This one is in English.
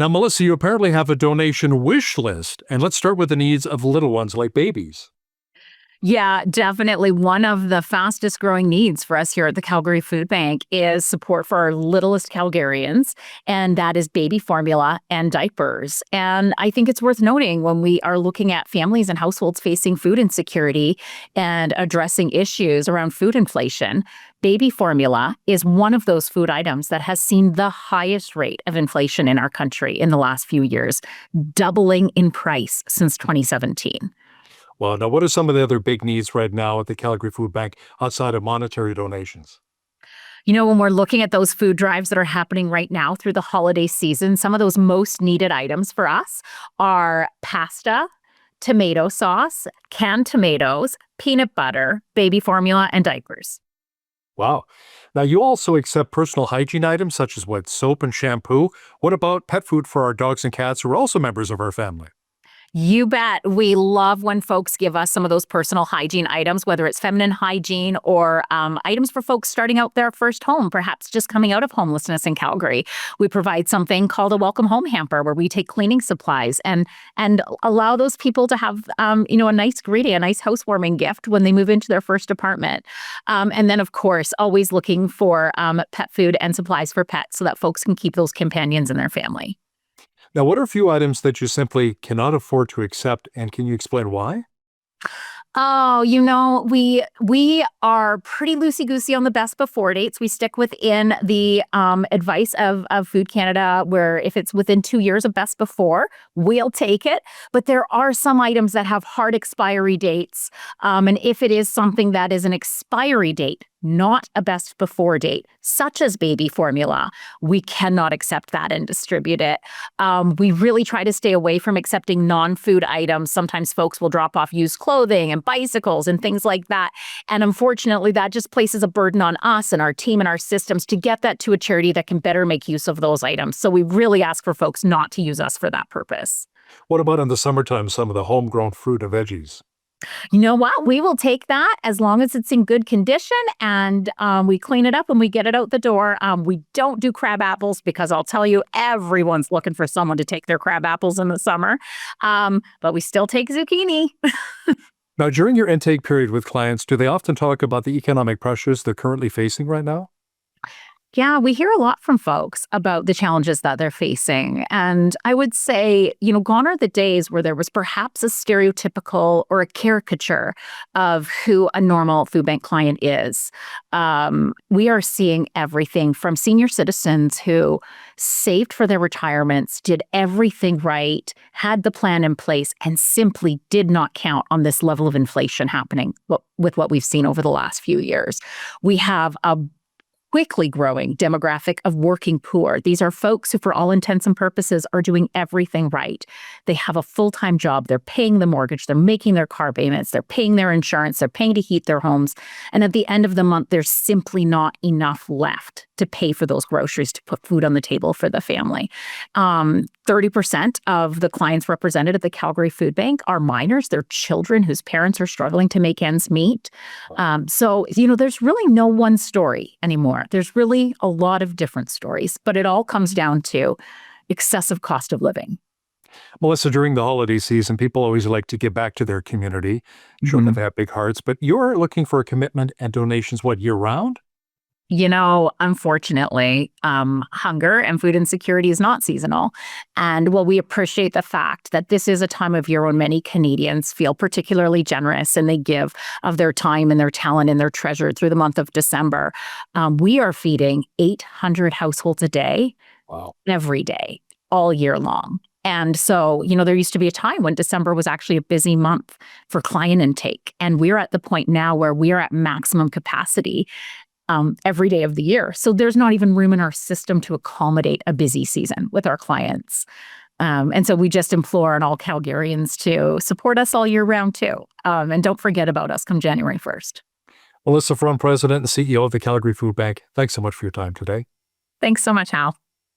Now, Melissa, you apparently have a donation wish list, and let's start with the needs of little ones like babies. Yeah, definitely. One of the fastest growing needs for us here at the Calgary Food Bank is support for our littlest Calgarians, and that is baby formula and diapers. And I think it's worth noting when we are looking at families and households facing food insecurity and addressing issues around food inflation, baby formula is one of those food items that has seen the highest rate of inflation in our country in the last few years, doubling in price since 2017. Well, now, what are some of the other big needs right now at the Calgary Food Bank outside of monetary donations? When we're looking at those food drives that are happening right now through the holiday season, some of those most needed items for us are pasta, tomato sauce, canned tomatoes, peanut butter, baby formula, and diapers. Wow. Now, you also accept personal hygiene items such as what, soap and shampoo. What about pet food for our dogs and cats who are also members of our family? You bet. We love when folks give us some of those personal hygiene items, whether it's feminine hygiene or items for folks starting out their first home, perhaps just coming out of homelessness in Calgary. We provide something called a welcome home hamper, where we take cleaning supplies and allow those people to have a nice greeting, a nice housewarming gift when they move into their first apartment. And then, of course, always looking for pet food and supplies for pets so that folks can keep those companions in their family. Now, what are a few items that you simply cannot afford to accept, and can you explain why? Oh, we are pretty loosey-goosey on the best before dates. We stick within the advice of Food Canada, where if it's within 2 years of best before, we'll take it. But there are some items that have hard expiry dates. And if it is something that is an expiry date, not a best before date, such as baby formula, we cannot accept that and distribute it. We really try to stay away from accepting non-food items. Sometimes folks will drop off used clothing and bicycles and things like that. And unfortunately, that just places a burden on us and our team and our systems to get that to a charity that can better make use of those items. So we really ask for folks not to use us for that purpose. What about in the summertime, some of the homegrown fruit and veggies? You know what? We will take that as long as it's in good condition and we clean it up and we get it out the door. We don't do crab apples because I'll tell you, everyone's looking for someone to take their crab apples in the summer. But we still take zucchini. Now, during your intake period with clients, do they often talk about the economic pressures they're currently facing right now? Yeah, we hear a lot from folks about the challenges that they're facing. And I would say, gone are the days where there was perhaps a stereotypical or a caricature of who a normal food bank client is. We are seeing everything from senior citizens who saved for their retirements, did everything right, had the plan in place, and simply did not count on this level of inflation happening with what we've seen over the last few years. We have a quickly growing demographic of working poor. These are folks who, for all intents and purposes, are doing everything right. They have a full-time job. They're paying the mortgage. They're making their car payments. They're paying their insurance. They're paying to heat their homes. And at the end of the month, there's simply not enough left to pay for those groceries to put food on the table for the family. 30% of the clients represented at the Calgary Food Bank are minors. They're children whose parents are struggling to make ends meet. So there's really no one story anymore. There's really a lot of different stories, but it all comes down to excessive cost of living. Melissa, during the holiday season, people always like to give back to their community. Sure that they have big hearts, but you're looking for a commitment and donations, what, year-round? Unfortunately, hunger and food insecurity is not seasonal. And while we appreciate the fact that this is a time of year when many Canadians feel particularly generous and they give of their time and their talent and their treasure through the month of December, we are feeding 800 households a day, Wow. every day, all year long. And so, there used to be a time when December was actually a busy month for client intake. And we're at the point now where we are at maximum capacity every day of the year. So there's not even room in our system to accommodate a busy season with our clients. And so we just implore on all Calgarians to support us all year round too. And don't forget about us come January 1st. Melissa Front, President and CEO of the Calgary Food Bank, thanks so much for your time today. Thanks so much, Hal.